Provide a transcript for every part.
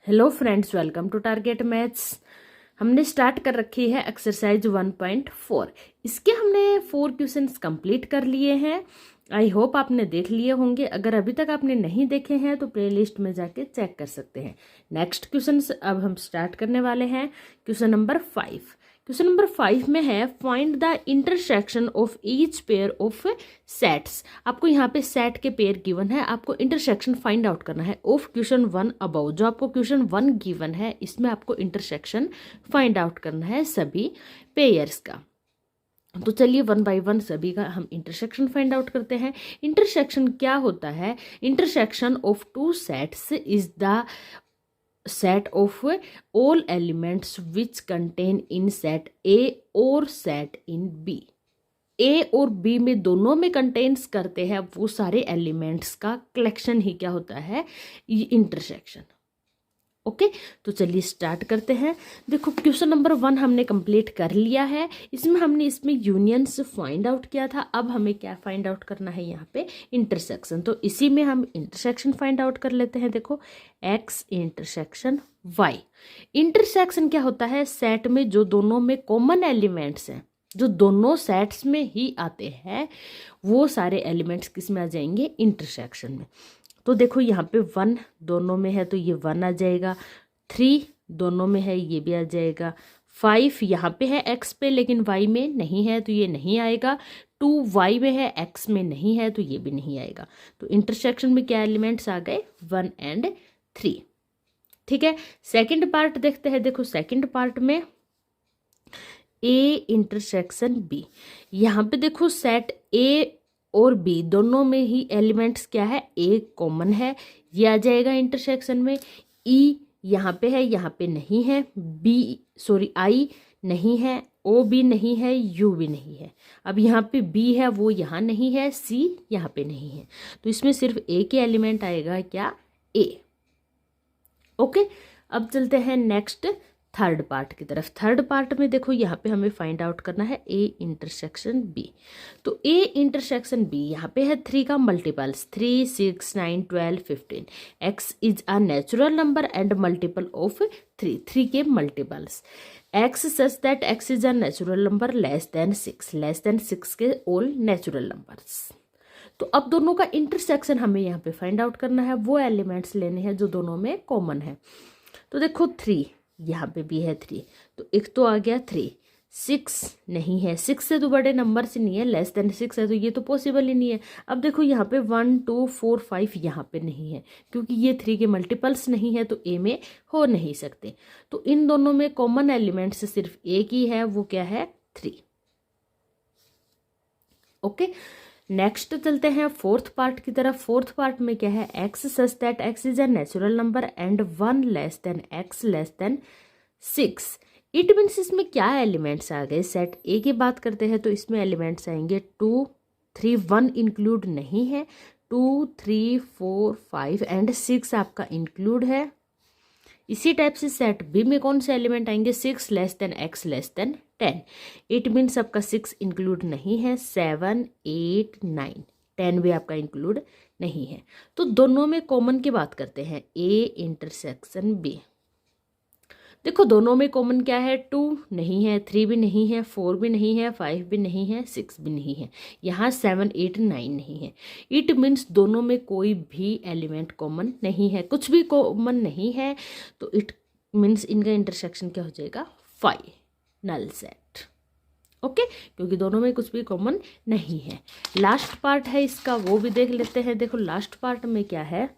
Hello friends, welcome to target maths. हमने start कर रखी है एक्सरसाइज 1.4। इसके हमने 4 क्वेश्चंस कंप्लीट कर लिए हैं। आई होप आपने देख लिए होंगे। अगर अभी तक आपने नहीं देखे हैं तो प्लेलिस्ट में जाके चेक कर सकते हैं। नेक्स्ट क्वेश्चंस अब हम स्टार्ट करने वाले हैं। Question number 5। क्वेश्चन नंबर 5 में है find the intersection of each pair of sets. आपको यहाँ पे सेट के पेयर गिवन है, आपको इंटरसेक्शन फाइंड आउट करना है ऑफ क्वेश्चन 1 अबाउ। जो आपको क्वेश्चन 1 गिवन है इसमें आपको इंटरसेक्शन फाइंड आउट करना है सभी पेयर्स का। तो चलिए 1 बाय 1 सभी का हम इंटरसेक्शन फाइंड आउट करते हैं। इंटरसेक्शन क्या होता है? Intersection of two sets is the set of all elements which contain in set A और set in B। A और B में दोनों में कंटेन्स करते हैं वो सारे एलिमेंट्स का कलेक्शन ही क्या होता है? ये इंटरसेक्शन। ओके, तो चलिए स्टार्ट करते हैं। देखो क्वेश्चन नंबर 1 हमने कंप्लीट कर लिया है। इसमें यूनियंस फाइंड आउट किया था। अब हमें क्या फाइंड आउट करना है? यहाँ पे इंटरसेक्शन। तो इसी में हम इंटरसेक्शन फाइंड आउट कर लेते हैं। देखो x इंटरसेक्शन y। इंटरसेक्शन क्या होता है? सेट में जो दोनों में कॉमन एलिमेंट्स हैं, जो दोनों सेट्स में ही आते हैं, वो सारे एलिमेंट्स किस में आ जाएंगे? इंटरसेक्शन में। तो देखो यहाँ पे 1 दोनों में है तो ये 1 आ जाएगा, 3 दोनों में है ये भी आ जाएगा, 5 यहाँ पे है x पे लेकिन y में नहीं है तो ये नहीं आएगा, 2 y में है x में नहीं है तो ये भी नहीं आएगा। तो इंटरसेक्शन में क्या एलिमेंट्स आ गए? 1 एंड 3। ठीक है, सेकंड पार्ट देखते हैं। देखो सेकंड पार्ट में a इंटरसेक्शन b। यहाँ पे देखो सेट a और बी दोनों में ही एलिमेंट्स क्या है? ए कॉमन है, ये आ जाएगा इंटरसेक्शन में। ई यहाँ पे है, यहाँ पे नहीं है। आई नहीं है, ओ भी नहीं है, यू भी नहीं है। अब यहाँ पे बी है वो यहाँ नहीं है, सी यहाँ पे नहीं है। तो इसमें सिर्फ ए के एलिमेंट आएगा क्या? ए। ओके, अब चलते हैं नेक्स्ट थर्ड पार्ट की तरफ। थर्ड पार्ट में देखो यहाँ पे हमें फाइंड आउट करना है ए इंटरसेक्शन बी। तो ए इंटरसेक्शन बी यहाँ पे है 3 का multiples, 3, 6, 9, 12, 15। X is a natural number and multiple of 3 के multiples. X such that x is a natural number less than 6 के ऑल नेचुरल नंबर्स। तो अब दोनों का इंटरसेक्शन हमें यहाँ पे फाइंड आउट करना है। वो एलिमेंट्स लेने हैं जो दोनों में कॉमन है। तो देखो 3 यहाँ पे भी है 3, तो एक तो आ गया 3। 6 नहीं है, 6 से तो बड़े नंबर से नहीं है, लेस देन 6 है तो ये तो पॉसिबल ही नहीं है। अब देखो यहाँ पे 1, 2, 4, 5 यहाँ पे नहीं है क्योंकि ये 3 के मल्टीपल्स नहीं है तो ए में हो नहीं सकते। तो इन दोनों में कॉमन एलिमेंट्स सिर्फ एक ही है, वो क्या है? 3। ओके, नेक्स्ट चलते हैं फोर्थ पार्ट की तरफ। फोर्थ पार्ट में क्या है? X such that x is a natural number and 1 less than x less than 6। It means इसमें क्या एलिमेंट्स आ गए? सेट ए की बात करते हैं तो इसमें एलिमेंट्स आएंगे 2, 3, 1 इंक्लूड नहीं है, 2, 3, 4, 5 एंड 6 आपका इंक्लूड है। इसी टाइप से सेट बी में कौन से एलिमेंट आएंगे? 6 less than x less than 10। It means आपका 6 इंक्लूड नहीं है, 7, 8, 9, 10 भी आपका इंक्लूड नहीं है। तो दोनों में कॉमन की बात करते हैं, ए इंटरसेक्शन बी। देखो दोनों में कॉमन क्या है? 2 नहीं है, 3 भी नहीं है, 4 भी नहीं है, 5 भी नहीं है, 6 भी नहीं है, यहाँ 7, 8, 9 नहीं है। इट मीन्स दोनों में कोई भी एलिमेंट कॉमन नहीं है, कुछ भी कॉमन नहीं है। तो इट मीन्स इनका इंटरसेक्शन क्या हो जाएगा? 5, नल सेट। ओके, क्योंकि दोनों में कुछ भी कॉमन नहीं है। लास्ट पार्ट है इसका, वो भी देख लेते हैं। देखो लास्ट पार्ट में क्या है?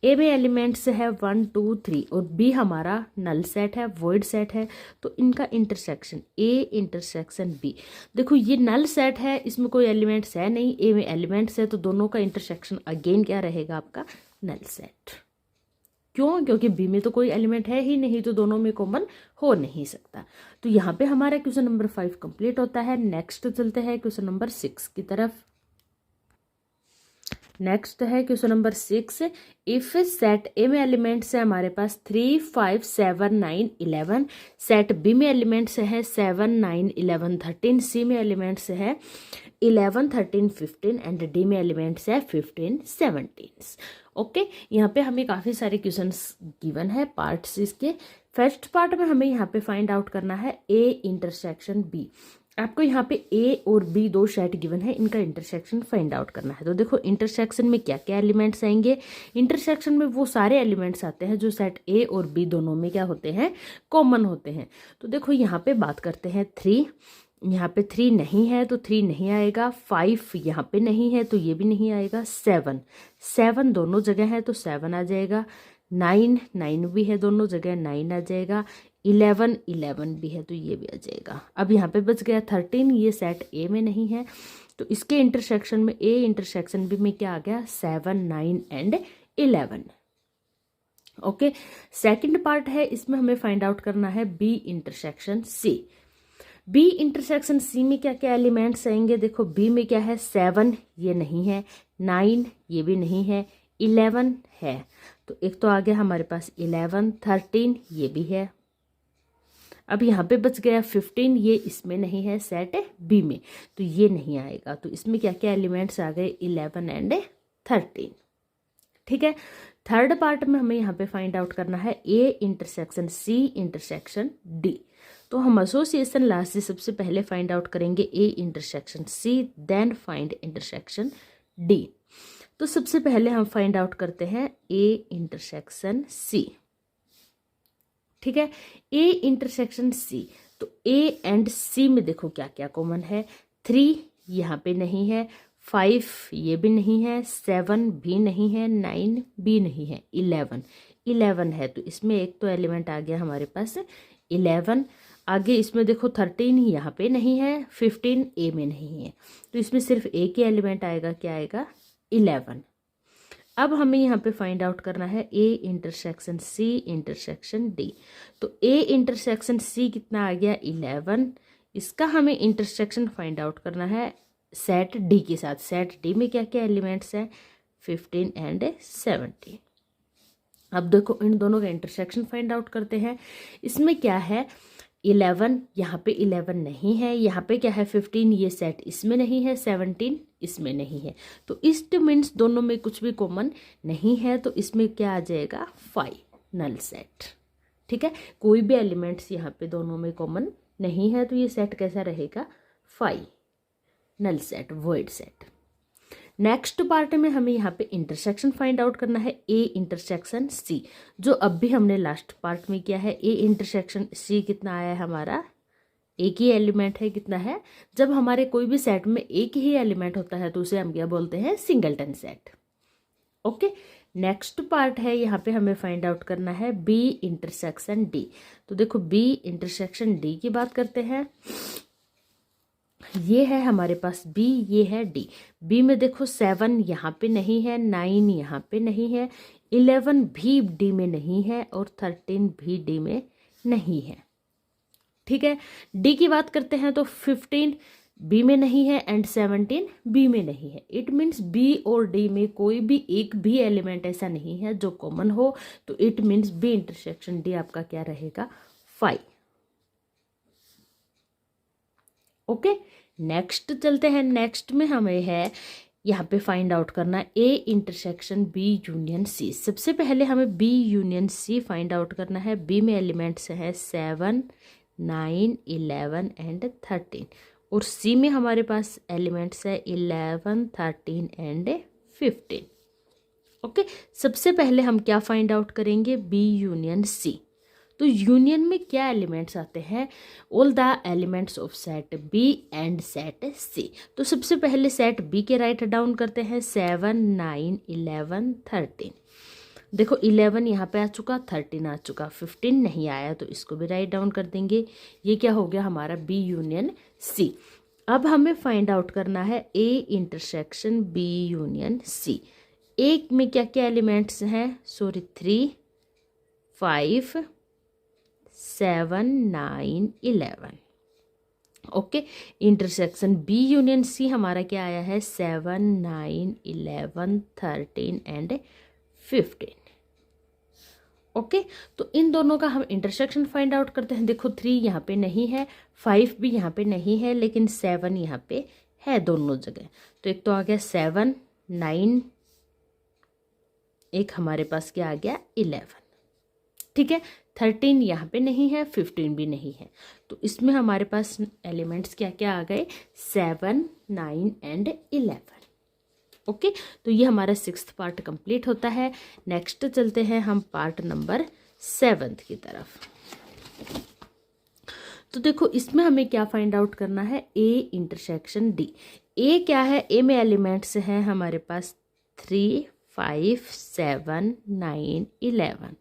ए में एलिमेंट्स है 1, 2, 3 और बी हमारा नल सेट है, वॉइड सेट है। तो इनका इंटरसेक्शन ए इंटरसेक्शन बी। देखो ये नल सेट है, इसमें कोई एलिमेंट्स है नहीं, ए में एलिमेंट्स है, तो दोनों का इंटरसेक्शन अगेन क्या रहेगा? आपका नल सेट। क्यों? क्योंकि बी में तो कोई एलिमेंट है ही नहीं, तो दोनों में कॉमन हो नहीं सकता। तो यहाँ पे हमारा क्वेश्चन नंबर 5 कंप्लीट होता है। नेक्स्ट चलते हैं क्वेश्चन नंबर 6 की तरफ। नेक्स्ट है क्वेश्चन नंबर 6। इफ सेट ए में एलिमेंट्स है हमारे पास 3, 5, 7, 9, 11, सेट बी में एलिमेंट्स है 7, 9, 11, 13, सी में एलिमेंट्स है 11, 13, 15 एंड डी में एलिमेंट्स है 15, 17। ओके, यहाँ पे हमें काफ़ी सारे क्वेश्चंस गिवन है पार्ट्स इसके। फर्स्ट पार्ट में हमें यहाँ पे फाइंड आउट करना है ए इंटरसेक्शन बी। आपको यहाँ पे ए और बी दो सेट गिवन है, इनका इंटरसेक्शन फाइंड आउट करना है। तो देखो इंटरसेक्शन में क्या क्या एलिमेंट्स आएंगे। इंटरसेक्शन में वो सारे एलिमेंट्स आते हैं जो सेट ए और बी दोनों में क्या होते हैं, कॉमन होते हैं। तो देखो यहाँ पे बात करते हैं 3, यहाँ पे 3 नहीं है तो 3 नहीं आएगा। 5 यहाँ पे नहीं है तो ये भी नहीं आएगा। 7 दोनों जगह है तो 7 आ जाएगा। 9 भी है दोनों जगह, 9 आ जाएगा। 11 भी है तो ये भी आ जाएगा। अब यहाँ पे बच गया 13, ये सेट ए में नहीं है तो इसके इंटरसेक्शन में ए इंटरसेक्शन बी में क्या आ गया, 7, 9 एंड 11। ओके, सेकंड पार्ट है, इसमें हमें फाइंड आउट करना है B intersection C. B intersection C में क्या क्या एलिमेंट्स आएंगे। देखो बी में क्या है, 7 ये नहीं है, 9 ये भी नहीं है, 11 है। तो एक तो आ गया हमारे पास 11, 13 ये भी है। अब यहाँ पे बच गया 15, ये इसमें नहीं है सेट बी में तो ये नहीं आएगा। तो इसमें क्या क्या एलिमेंट्स आ गए, 11 एंड 13। ठीक है, थर्ड पार्ट में हमें यहाँ पे फाइंड आउट करना है A intersection C intersection D. तो हम एसोसिएशन लास्ट से सबसे पहले फाइंड आउट करेंगे A intersection C, then find intersection D. तो सबसे पहले हम फाइंड आउट करते हैं ए इंटरसेक्शन सी। ठीक है, ए इंटरसेक्शन सी। तो ए एंड सी में देखो क्या क्या कॉमन है। 3 यहाँ पे नहीं है, 5 ये भी नहीं है, 7 भी नहीं है, 9 भी नहीं है, 11 है। तो इसमें एक तो एलिमेंट आ गया हमारे पास 11। आगे इसमें देखो 13 यहाँ पे नहीं है, 15 ए में नहीं है तो इसमें सिर्फ ए के एलिमेंट आएगा, क्या आएगा, 11। अब हमें यहाँ पे फाइंड आउट करना है A intersection C intersection D. तो ए इंटरसेक्शन सी कितना आ गया, 11। इसका हमें इंटरसेक्शन फाइंड आउट करना है सेट डी के साथ। सेट डी में क्या क्या एलिमेंट्स हैं, 15 एंड 17। अब देखो इन दोनों का इंटरसेक्शन फाइंड आउट करते हैं। इसमें क्या है, 11 यहाँ पे 11 नहीं है, यहाँ पे क्या है 15, ये सेट इसमें नहीं है, 17 इसमें नहीं है। तो इस्ट मीन्स दोनों में कुछ भी कॉमन नहीं है तो इसमें क्या आ जाएगा, 5 नल सेट। ठीक है, कोई भी एलिमेंट्स यहाँ पे दोनों में कॉमन नहीं है तो ये सेट कैसा रहेगा, 5 null set, void set. Next part में हमें यहाँ पे इंटरसेक्शन फाइंड आउट करना है ए इंटरसेक्शन सी, जो अब भी हमने लास्ट पार्ट में किया है। ए इंटरसेक्शन सी कितना आया है हमारा, एक ही एलिमेंट है, कितना है, जब हमारे कोई भी सेट में एक ही एलिमेंट होता है तो उसे हम क्या बोलते हैं, singleton set. Okay, next part है, यहाँ पे हमें फाइंड आउट करना है बी इंटरसेक्शन डी। तो देखो बी इंटरसेक्शन डी की बात करते हैं। ये है हमारे पास बी, ये है डी। बी में देखो 7 यहाँ पे नहीं है, 9 यहाँ पे नहीं है, 11 भी डी में नहीं है और 13 भी डी में नहीं है। ठीक है, डी की बात करते हैं तो 15 बी में नहीं है एंड 17 बी में नहीं है। इट मीन्स बी और डी में कोई भी एक भी एलिमेंट ऐसा नहीं है जो कॉमन हो। तो it means B intersection D आपका क्या रहेगा, 5। ओके, नेक्स्ट चलते हैं। नेक्स्ट में हमें है यहाँ पे फाइंड आउट करना A intersection B union C. सबसे पहले हमें B union C find out करना है। बी में एलिमेंट्स है 7, 9, 11 एंड 13 और सी में हमारे पास एलिमेंट्स है 11, 13 एंड 15। ओके, सबसे पहले हम क्या फाइंड आउट करेंगे, बी यूनियन सी। तो यूनियन में क्या एलिमेंट्स आते हैं, all the elements of set B and set C. तो सबसे पहले सेट बी के राइट डाउन करते हैं, 7, 9, 11, 13। देखो 11 यहाँ पे आ चुका, 13 आ चुका, 15 नहीं आया तो इसको भी राइट डाउन कर देंगे। ये क्या हो गया हमारा बी यूनियन सी। अब हमें फाइंड आउट करना है A intersection B union C. एक में क्या क्या एलिमेंट्स हैं, 3, 5, 7, 9, 11। Okay, intersection B union C हमारा क्या आया है 7, 9, 11, 13 एंड 15। ओके, तो इन दोनों का हम इंटरसेक्शन फाइंड आउट करते हैं। देखो 3 यहाँ पे नहीं है, 5 भी यहाँ पे नहीं है, लेकिन 7 यहाँ पे है दोनों जगह। तो एक तो आ गया 7, 9, एक हमारे पास क्या आ गया 11। ठीक है, 13 यहाँ पे नहीं है, 15 भी नहीं है। तो इसमें हमारे पास एलिमेंट्स क्या क्या आ गए 7, 9 एंड 11। ओके, तो ये हमारा 6th पार्ट कंप्लीट होता है। नेक्स्ट चलते हैं हम पार्ट नंबर 7 की तरफ। तो देखो इसमें हमें क्या फाइंड आउट करना है, ए इंटरसेक्शन डी। ए क्या है, ए में एलिमेंट्स हैं हमारे पास 3, 5, 7, 9, 11।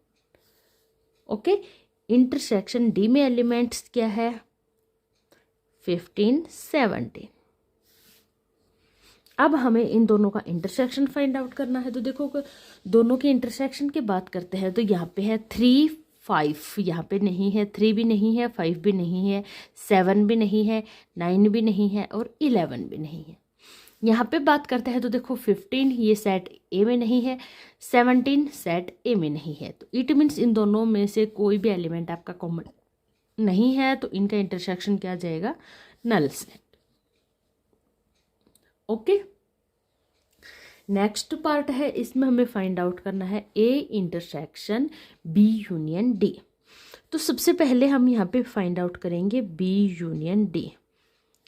ओके, इंटरसेक्शन डी में एलिमेंट्स क्या है 15, 17। अब हमें इन दोनों का इंटरसेक्शन फाइंड आउट करना है। तो देखो दोनों के इंटरसेक्शन की बात करते हैं तो यहाँ पे है 3, 5 यहाँ पे नहीं है, 3 भी नहीं है, 5 भी नहीं है, 7 भी नहीं है, 9 भी नहीं है और 11 भी नहीं है। यहाँ पे बात करते हैं तो देखो 15 ये सेट ए में नहीं है, 17 सेट ए में नहीं है। तो इट मीन्स इन दोनों में से कोई भी एलिमेंट आपका कॉमन नहीं है, तो इनका इंटरसेक्शन क्या जाएगा null set. Okay, next part है, इसमें हमें फाइंड आउट करना है A intersection B union D. तो सबसे पहले हम यहाँ पे फाइंड आउट करेंगे बी यूनियन डी।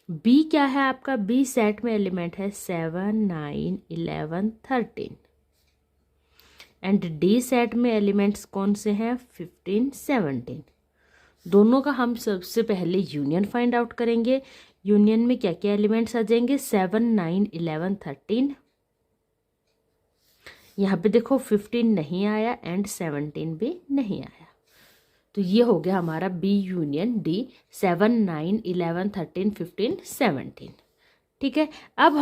बी क्या है आपका, बी सेट में एलिमेंट है 7, 9, 11, 13 एंड डी सेट में एलिमेंट्स कौन से हैं 15, 17। दोनों का हम सबसे पहले यूनियन फाइंड आउट करेंगे। यूनियन में क्या क्या एलिमेंट्स आ जाएंगे 7, 9, 11, 13। यहाँ पे देखो 15 नहीं आया एंड 17 भी नहीं आया। तो ये हो गया हमारा बी यूनियन डी, 7, 9, 11, 13, 15, 17। ठीक है, अब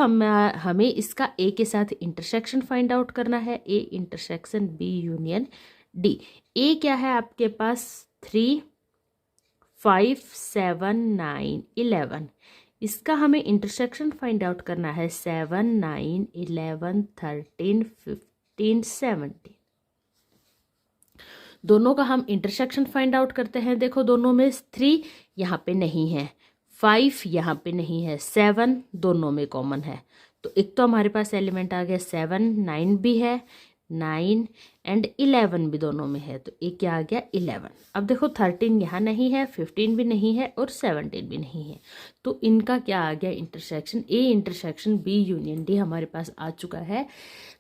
हमें इसका ए के साथ इंटरसेक्शन फाइंड आउट करना है। A intersection B union D. A क्या है आपके पास 3, 5, 7, 9, 11। इसका हमें इंटरसेक्शन फाइंड आउट करना है 7, 9, 11, 13, 15, 17। दोनों का हम इंटरसेक्शन फाइंड आउट करते हैं। देखो दोनों में 3 यहाँ पे नहीं है, 5 यहाँ पे नहीं है, 7 दोनों में कॉमन है। तो एक तो हमारे पास एलिमेंट आ गया 7, 9 भी है, 9 एंड 11 भी दोनों में है। तो एक क्या आ गया 11। अब देखो 13 यहाँ नहीं है, 15 भी नहीं है और 17 भी नहीं है। तो इनका क्या आ गया intersection, A intersection B union D हमारे पास आ चुका है,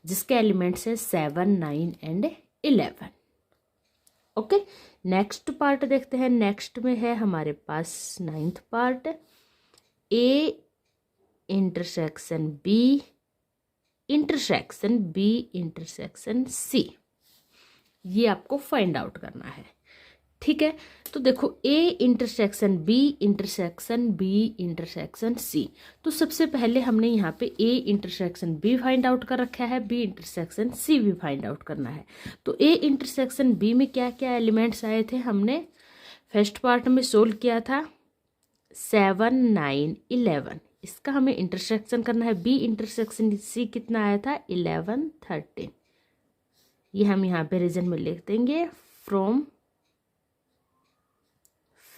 जिसके एलिमेंट्स है 7, 9 एंड 11। ओके, नेक्स्ट पार्ट देखते हैं। नेक्स्ट में है हमारे पास 9th part, A intersection B intersection C. ये आपको फाइंड आउट करना है। ठीक है, तो देखो A intersection B intersection C. तो सबसे पहले हमने यहाँ पे A intersection B find out कर रखा है, बी इंटरसेक्शन सी भी फाइंड आउट करना है। तो ए इंटरसेक्शन बी में क्या क्या एलिमेंट्स आए थे, हमने फर्स्ट पार्ट में सोल्व किया था 7, 9, 11। इसका हमें इंटरसेक्शन करना है। बी इंटरसेक्शन सी कितना आया था 11, 13। ये हम यहाँ पे रीजन में लिख देंगे from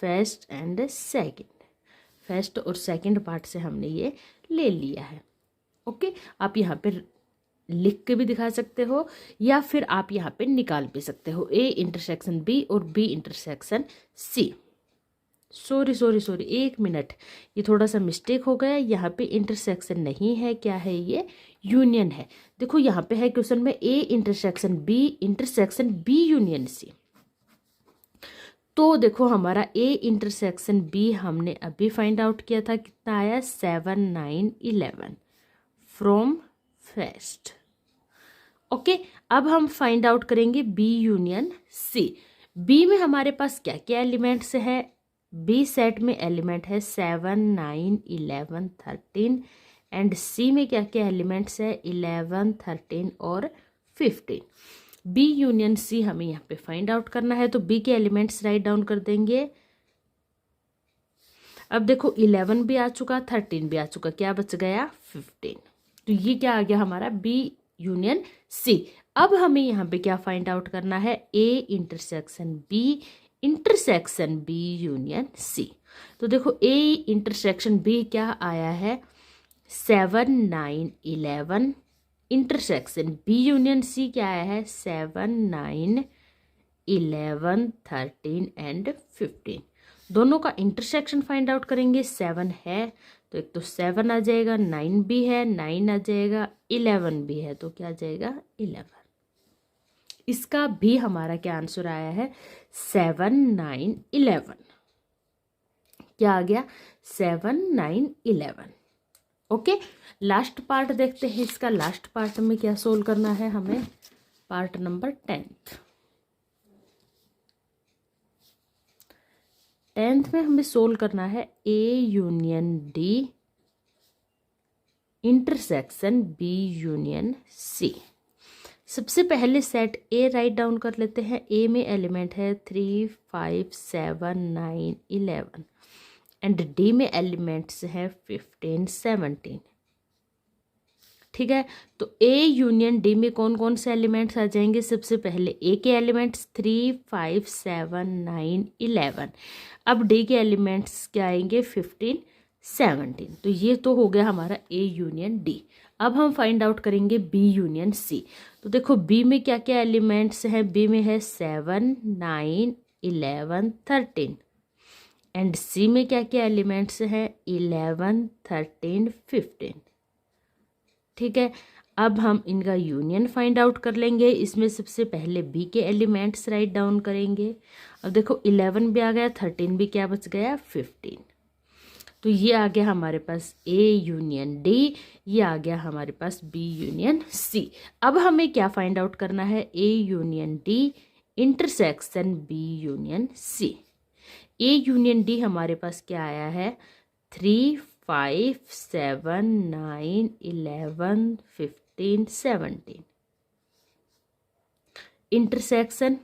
first and second. First और सेकंड पार्ट से हमने ये ले लिया है। ओके, आप यहाँ पे लिख के भी दिखा सकते हो या फिर आप यहाँ पे निकाल भी सकते हो, ए इंटरसेक्शन बी और B intersection C. Sorry 1 minute, ये थोड़ा सा मिस्टेक हो गया। यहाँ पे इंटरसेक्शन नहीं है, क्या है ये यूनियन है। देखो यहाँ पे है क्वेश्चन में A intersection B union C. तो देखो हमारा ए इंटरसेक्शन बी हमने अभी फाइंड आउट किया था, कितना आया 7, 9, 11 फ्रॉम फर्स्ट। ओके, अब हम फाइंड आउट करेंगे बी यूनियन सी। बी में हमारे पास क्या क्या एलिमेंट्स है, बी सेट में एलिमेंट है 7, 9, 11, 13 एंड सी में क्या क्या एलिमेंट्स है 11, 13 और 15। बी यूनियन सी हमें यहाँ पे फाइंड आउट करना है। तो बी के एलिमेंट्स राइट डाउन कर देंगे। अब देखो 11 भी आ चुका, 13 भी आ चुका, क्या बच गया 15। तो ये क्या आ गया हमारा बी यूनियन सी। अब हमें यहाँ पे क्या फाइंड आउट करना है, A intersection B union C. तो देखो ए इंटरसेक्शन बी क्या आया है 7 9 11, इंटरसेक्शन बी यूनियन सी क्या आया है 7 9 11 13 एंड 15। दोनों का इंटरसेक्शन फाइंड आउट करेंगे। 7 है तो एक तो 7 आ जाएगा, 9 भी है 9 आ जाएगा, 11 भी है तो क्या आ जाएगा 11। इसका भी हमारा क्या आंसर आया है 7 9 11। क्या आ गया 7 9 11। ओके, लास्ट पार्ट देखते हैं इसका। लास्ट पार्ट में क्या सोल्व करना है हमें, पार्ट नंबर 10th में हमें सोल्व करना है A union D intersection B union C. सबसे पहले सेट ए राइट डाउन कर लेते हैं। ए में एलिमेंट है 3 5 7 9 11 एंड डी में एलिमेंट्स हैं 15 17। ठीक है, तो ए यूनियन डी में कौन कौन से एलिमेंट्स आ जाएंगे, सबसे पहले ए के एलिमेंट्स 3 5 7 9 11। अब डी के एलिमेंट्स क्या आएंगे 15 17। तो ये तो हो गया हमारा ए यूनियन डी। अब हम फाइंड आउट करेंगे बी यूनियन सी। तो देखो बी में क्या क्या एलिमेंट्स हैं, बी में है 7 9 11 13 एंड सी में क्या क्या एलिमेंट्स हैं 11 13 15। ठीक है, अब हम इनका यूनियन फाइंड आउट कर लेंगे। इसमें सबसे पहले बी के एलिमेंट्स राइट डाउन करेंगे। अब देखो 11 भी आ गया, 13 भी, क्या बच गया 15। तो ये आ गया हमारे पास ए यूनियन डी, ये आ गया हमारे पास बी यूनियन सी। अब हमें क्या फाइंड आउट करना है, A union D intersection B union C. A union D हमारे पास क्या आया है 3 5 7 9 11 15 17। इंटरसेक्शन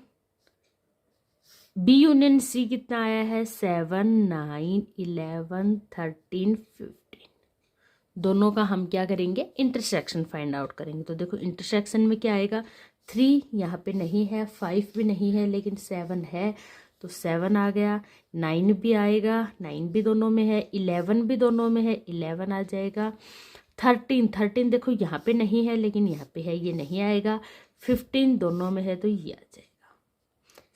बी यूनियन सी कितना आया है 7 9 11 13 15। दोनों का हम क्या करेंगे इंटरसेक्शन फाइंड आउट करेंगे। तो देखो इंटरसेक्शन में क्या आएगा 3 यहाँ पे नहीं है, 5 भी नहीं है, लेकिन 7 है तो 7 आ गया। 9 भी आएगा, 9 भी दोनों में है, 11 भी दोनों में है, 11 आ जाएगा। 13 देखो यहाँ पे नहीं है लेकिन यहाँ पे है, ये नहीं आएगा। 15 दोनों में है तो ये आ जाएगा।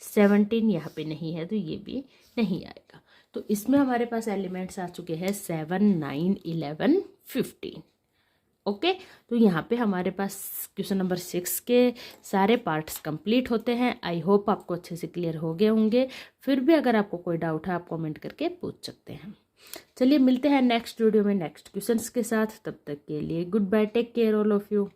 17 यहाँ पे नहीं है तो ये भी नहीं आएगा। तो इसमें हमारे पास एलिमेंट्स आ चुके हैं 7 9 11 15। ओके, तो यहाँ पे हमारे पास क्वेश्चन नंबर 6 के सारे पार्ट्स कंप्लीट होते हैं। आई होप आपको अच्छे से क्लियर हो गए होंगे। फिर भी अगर आपको कोई डाउट है आप कमेंट करके पूछ सकते हैं। चलिए मिलते हैं नेक्स्ट वीडियो में नेक्स्ट क्वेश्चंस के साथ। तब तक के लिए good bye, take care all of you.